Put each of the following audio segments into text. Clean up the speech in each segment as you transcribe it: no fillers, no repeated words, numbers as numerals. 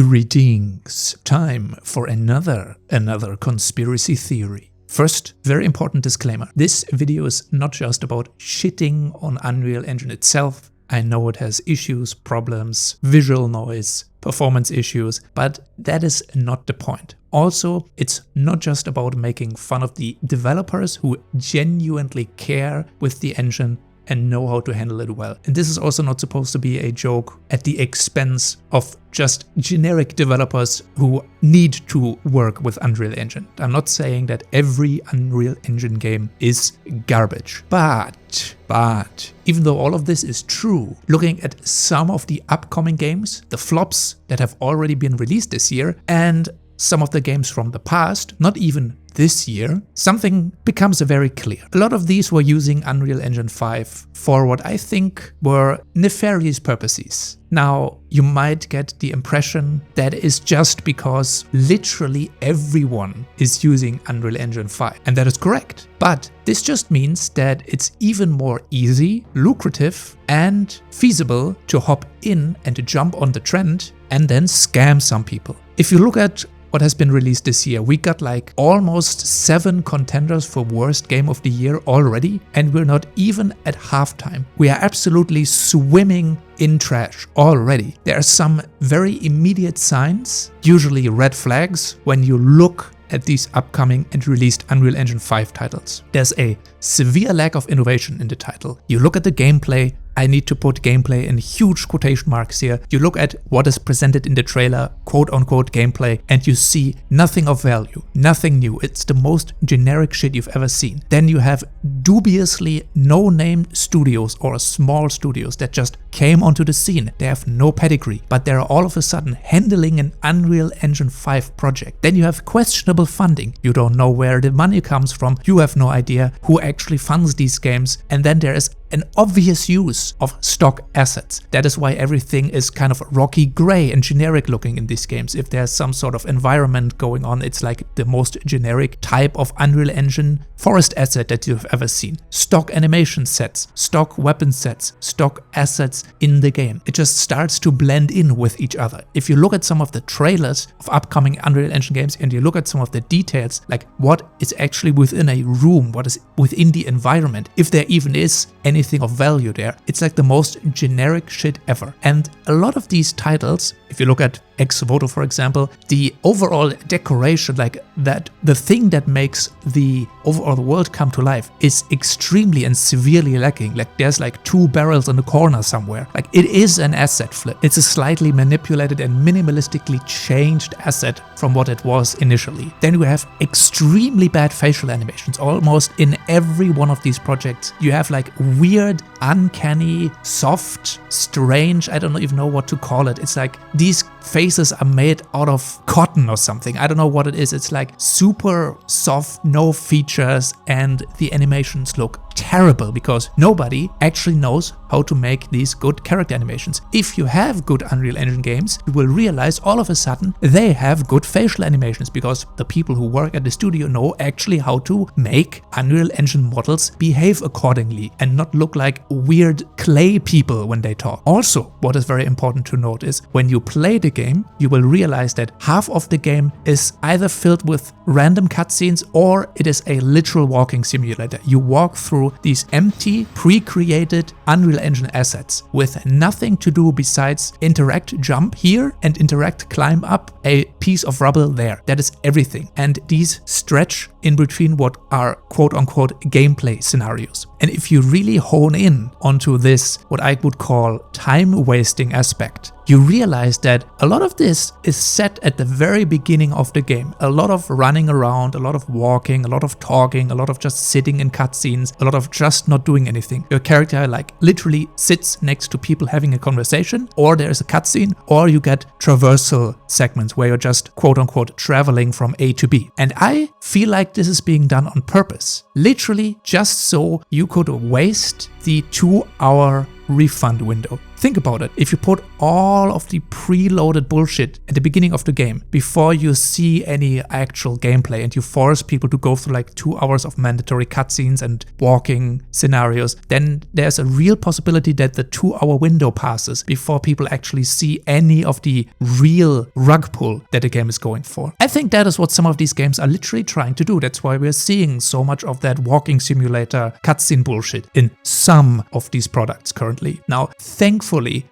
Greetings. Time for another conspiracy theory. First, very important disclaimer. This video is not just about shitting on Unreal Engine itself. I know it has issues, problems, visual noise, performance issues, but that is not the point. Also, it's not just about making fun of the developers who genuinely care with the engine and know how to handle it well. And this is also not supposed to be a joke at the expense of just generic developers who need to work with Unreal Engine. I'm not saying that every Unreal Engine game is garbage, but even though all of this is true, looking at some of the upcoming games, the flops that have already been released this year, and some of the games from the past, not even this year, something becomes very clear. A lot of these were using Unreal Engine 5 for what I think were nefarious purposes. Now, you might get the impression that is just because literally everyone is using Unreal Engine 5, and that is correct. But this just means that it's even more easy, lucrative, and feasible to hop in and to jump on the trend and then scam some people. If you look at what has been released this year, we got like almost 7 contenders for worst game of the year already, and we're not even at halftime. We are absolutely swimming in trash already. There are some very immediate signs, usually red flags, when you look at these upcoming and released Unreal Engine 5 titles. There's a severe lack of innovation in the title. You look at the gameplay, I need to put gameplay in huge quotation marks here. You look at what is presented in the trailer, quote-unquote gameplay, and you see nothing of value, nothing new. It's the most generic shit you've ever seen. Then you have dubiously no-name studios or small studios that just came onto the scene. They have no pedigree, but they're all of a sudden handling an Unreal Engine 5 project. Then you have questionable funding. You don't know where the money comes from. You have no idea who actually funds these games. And then there is an obvious use of stock assets. That is why everything is kind of rocky gray and generic looking in these games. If there's some sort of environment going on, it's like the most generic type of Unreal Engine forest asset that you've ever seen. Stock animation sets, stock weapon sets, stock assets in the game. It just starts to blend in with each other. If you look at some of the trailers of upcoming Unreal Engine games and you look at some of the details, like what is actually within a room, what is within the environment, if there even is anything of value there, it's like the most generic shit ever. And a lot of these titles, if you look at Ex Voto for example, the overall decoration, like that, the thing that makes the overall world come to life is extremely and severely lacking. Like there's like 2 barrels in the corner somewhere. Like it is an asset flip. It's a slightly manipulated and minimalistically changed asset from what it was initially. Then you have extremely bad facial animations. Almost in every one of these projects, you have like weird, uncanny, soft, strange, I don't even know what to call it. It's like these faces are made out of cotton or something. I don't know what it is. It's like super soft, no features, and the animations look terrible because nobody actually knows how to make these good character animations. If you have good Unreal Engine games, you will realize all of a sudden they have good facial animations because the people who work at the studio know actually how to make Unreal Engine models behave accordingly and not look like weird clay people when they talk. Also, what is very important to note is when you play the game, you will realize that half of the game is either filled with random cutscenes or it is a literal walking simulator. You walk through these empty, pre-created Unreal Engine assets with nothing to do besides interact, jump here, and interact, climb up a piece of rubble there. That is everything. And these stretch in between what are quote-unquote gameplay scenarios. And if you really hone in onto this, what I would call time-wasting aspect, you realize that a lot of this is set at the very beginning of the game. A lot of running around, a lot of walking, a lot of talking, a lot of just sitting in cutscenes, a lot of just not doing anything. Your character like literally sits next to people having a conversation, or there's a cutscene, or you get traversal segments where you're just quote-unquote traveling from A to B. And I feel like this is being done on purpose. Literally just so you could waste the 2-hour refund window. Think about it. If you put all of the preloaded bullshit at the beginning of the game before you see any actual gameplay and you force people to go through like 2 hours of mandatory cutscenes and walking scenarios, then there's a real possibility that the 2-hour window passes before people actually see any of the real rug pull that the game is going for. I think that is what some of these games are literally trying to do. That's why we're seeing so much of that walking simulator cutscene bullshit in some of these products currently. Now, thankfully,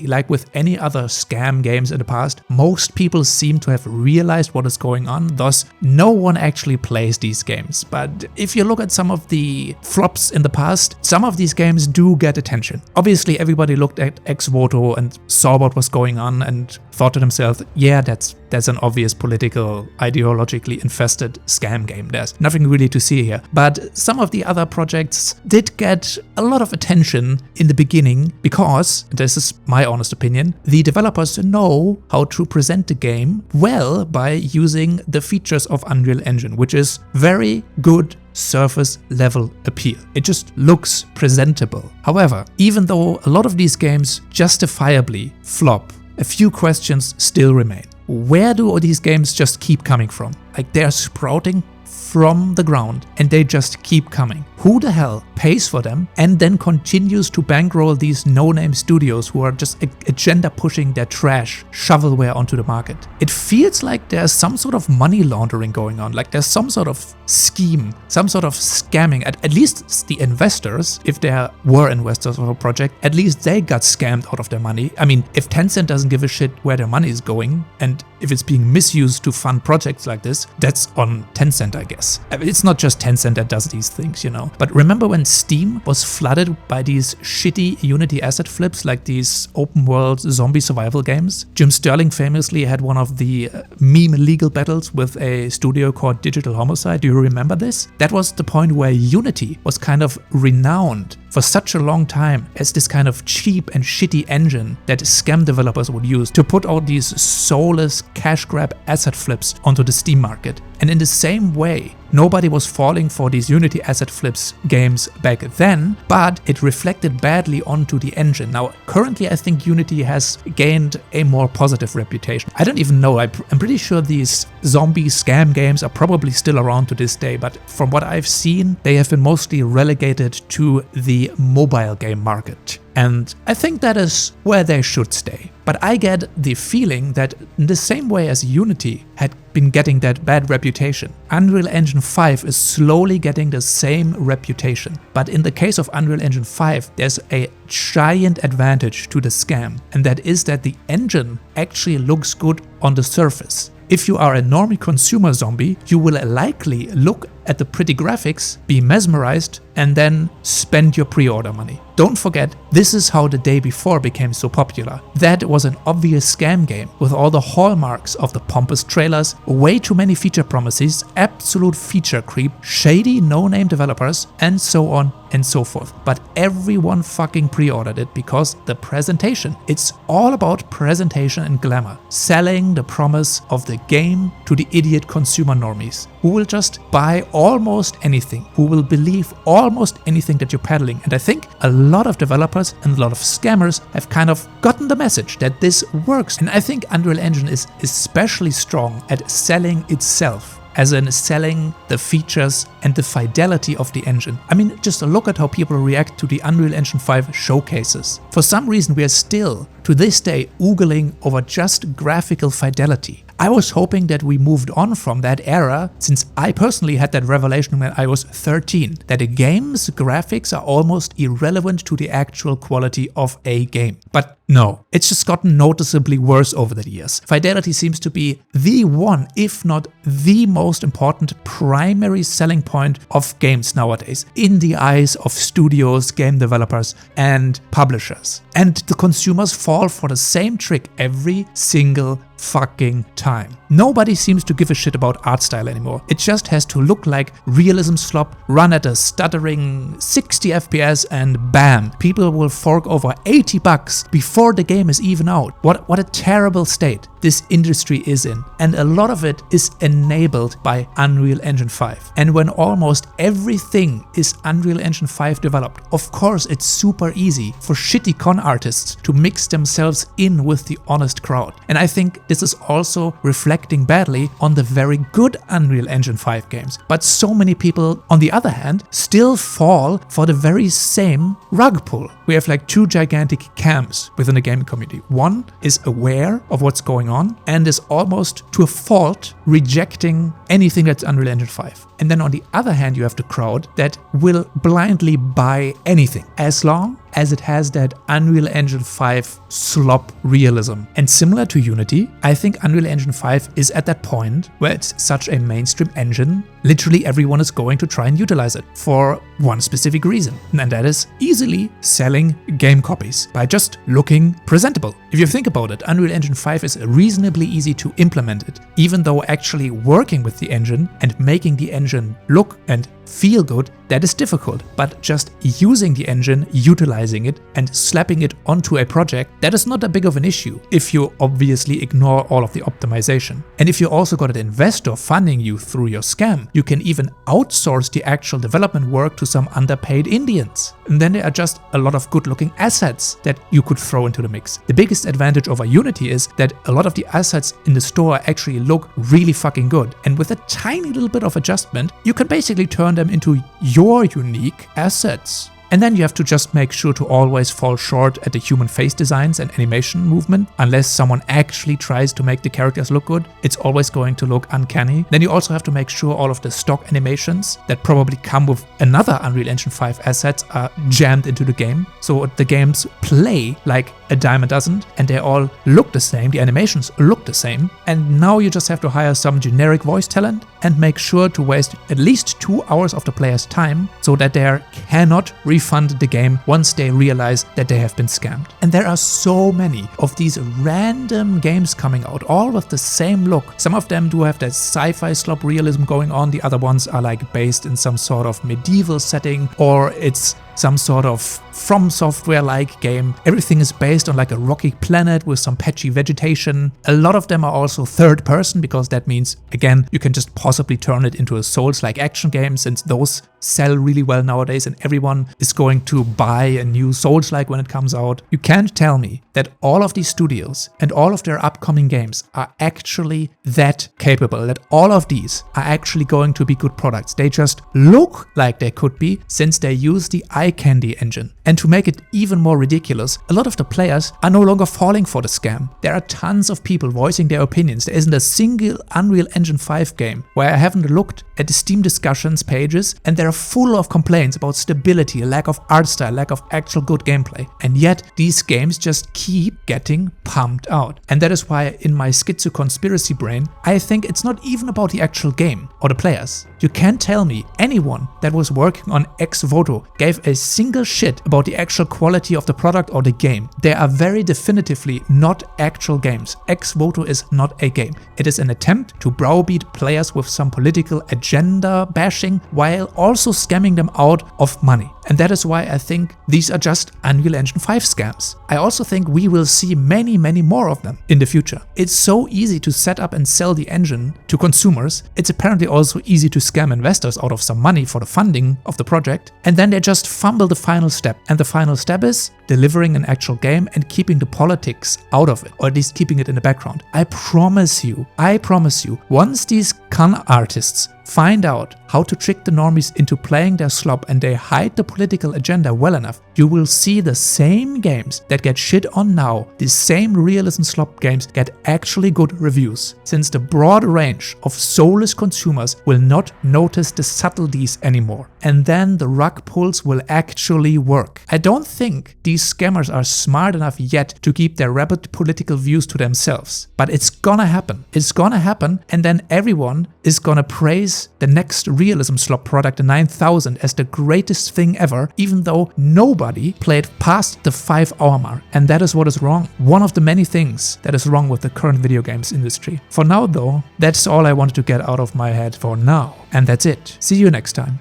like with any other scam games in the past, most people seem to have realized what is going on, thus no one actually plays these games. But if you look at some of the flops in the past, some of these games do get attention. Obviously, everybody looked at Ex Voto and saw what was going on and thought to themselves, yeah, that's an obvious political, ideologically infested scam game. There's nothing really to see here. But some of the other projects did get a lot of attention in the beginning because, this is my honest opinion, the developers know how to present the game well by using the features of Unreal Engine, which is very good surface level appeal. It just looks presentable. However, even though a lot of these games justifiably flop, a few questions still remain. Where do all these games just keep coming from? Like, they're sprouting from the ground and they just keep coming. Who the hell pays for them and then continues to bankroll these no-name studios who are just agenda pushing their trash shovelware onto the market? It feels like there's some sort of money laundering going on, like there's some sort of scheme, some sort of scamming. At least the investors, if there were investors of a project, at least they got scammed out of their money. I mean, if Tencent doesn't give a shit where their money is going and if it's being misused to fund projects like this, that's on Tencent, I guess. It's not just Tencent that does these things, you know. But remember when Steam was flooded by these shitty Unity asset flips, like these open world zombie survival games? Jim Sterling famously had one of the meme legal battles with a studio called Digital Homicide. Do you remember this? That was the point where Unity was kind of renowned for such a long time as this kind of cheap and shitty engine that scam developers would use to put out these soulless cash grab asset flips onto the Steam market. And in the same way, nobody was falling for these Unity asset flips games back then, but it reflected badly onto the engine. Now, currently I think Unity has gained a more positive reputation. I don't even know, I'm pretty sure these zombie scam games are probably still around to this day, but from what I've seen, they have been mostly relegated to the mobile game market. And I think that is where they should stay. But I get the feeling that in the same way as Unity had been getting that bad reputation, Unreal Engine 5 is slowly getting the same reputation. But in the case of Unreal Engine 5, there's a giant advantage to the scam, and that is that the engine actually looks good on the surface. If you are a normie consumer zombie, you will likely look at the pretty graphics, be mesmerized, and then spend your pre-order money. Don't forget, this is how The Day Before became so popular. That was an obvious scam game with all the hallmarks of the pompous trailers, way too many feature promises, absolute feature creep, shady no-name developers, and so on and so forth. But everyone fucking pre-ordered it because the presentation. It's all about presentation and glamour. Selling the promise of the game to the idiot consumer normies who will just buy almost anything, who will believe almost anything that you're peddling. And I think a lot of developers and a lot of scammers have kind of gotten the message that this works. And I think Unreal Engine is especially strong at selling itself, as in selling the features and the fidelity of the engine. I mean, just look at how people react to the Unreal Engine 5 showcases. For some reason, we are still, to this day, oogling over just graphical fidelity. I was hoping that we moved on from that era, since I personally had that revelation when I was 13, that a game's graphics are almost irrelevant to the actual quality of a game. But no, it's just gotten noticeably worse over the years. Fidelity seems to be the one, if not the most important primary selling point of games nowadays, in the eyes of studios, game developers, and publishers. And the consumers fall for the same trick every single fucking time. Nobody seems to give a shit about art style anymore. It just has to look like realism slop, run at a stuttering 60 FPS, and bam, people will fork over $80 before the game is even out. What a terrible state this industry is in. And a lot of it is enabled by Unreal Engine 5. And when almost everything is Unreal Engine 5 developed, of course it's super easy for shitty con artists to mix themselves in with the honest crowd. And I think this is also reflecting badly on the very good Unreal Engine 5 games. But so many people, on the other hand, still fall for the very same rug pull. We have like two gigantic camps within the gaming community. One is aware of what's going on and is almost to a fault rejecting anything that's Unreal Engine 5. And then on the other hand, you have the crowd that will blindly buy anything as long as it has that Unreal Engine 5 slop realism. And similar to Unity, I think Unreal Engine 5 is at that point where it's such a mainstream engine, literally everyone is going to try and utilize it for one specific reason, and that is easily selling game copies by just looking presentable. If you think about it, Unreal Engine 5 is reasonably easy to implement it, even though actually working with the engine and making the engine look and feel good, that is difficult. But just using the engine, utilizing it, and slapping it onto a project, that is not that big of an issue if you obviously ignore all of the optimization. And if you also got an investor funding you through your scam, you can even outsource the actual development work to some underpaid Indians. And then there are just a lot of good looking assets that you could throw into the mix. The biggest advantage over Unity is that a lot of the assets in the store actually look really fucking good. And with a tiny little bit of adjustment, you can basically turn them into your unique assets. And then you have to just make sure to always fall short at the human face designs and animation movement. Unless someone actually tries to make the characters look good, it's always going to look uncanny. Then you also have to make sure all of the stock animations that probably come with another Unreal Engine 5 assets are jammed into the game. So the games play like a dime a dozen and they all look the same, the animations look the same. And now you just have to hire some generic voice talent and make sure to waste at least 2 hours of the player's time so that they cannot refund the game once they realize that they have been scammed. And there are so many of these random games coming out, all with the same look. Some of them do have that sci-fi slop realism going on, the other ones are like based in some sort of medieval setting, or it's some sort of From Software-like game. Everything is based on like a rocky planet with some patchy vegetation. A lot of them are also third person, because that means, again, you can just possibly turn it into a Souls-like action game, since those sell really well nowadays and everyone is going to buy a new Souls-like when it comes out. You can't tell me that all of these studios and all of their upcoming games are actually that capable, that all of these are actually going to be good products. They just look like they could be, since they use the eye candy engine. And to make it even more ridiculous, a lot of the players are no longer falling for the scam. There are tons of people voicing their opinions. There isn't a single Unreal Engine 5 game where I haven't looked at the Steam discussions pages and they're full of complaints about stability, lack of art style, lack of actual good gameplay. And yet these games just keep getting pumped out. And that is why in my schizo conspiracy brain, I think it's not even about the actual game or the players. You can't tell me anyone that was working on Ex Voto gave a single shit about the actual quality of the product or the game. They are very definitively not actual games. Ex Voto is not a game. It is an attempt to browbeat players with some political agenda bashing while also scamming them out of money. And that is why I think these are just Unreal Engine 5 scams. I also think we will see many more of them in the future. It's so easy to set up and sell the engine to consumers. It's apparently also easy to scam investors out of some money for the funding of the project. And then they just fumble the final step. And the final step is delivering an actual game and keeping the politics out of it, or at least keeping it in the background. I promise you, once these con artists find out how to trick the normies into playing their slop and they hide the political agenda well enough, you will see the same games that get shit on now, the same realism slop games get actually good reviews, since the broad range of soulless consumers will not notice the subtleties anymore. And then the rug pulls will actually work. I don't think these scammers are smart enough yet to keep their rabid political views to themselves. But it's gonna happen. It's gonna happen, and then everyone everyone is gonna praise the next realism slop product, the 9000, as the greatest thing ever, even though nobody played past the 5-hour mark. And that is what is wrong. One of the many things that is wrong with the current video games industry. For now though, that's all I wanted to get out of my head for now. And that's it. See you next time.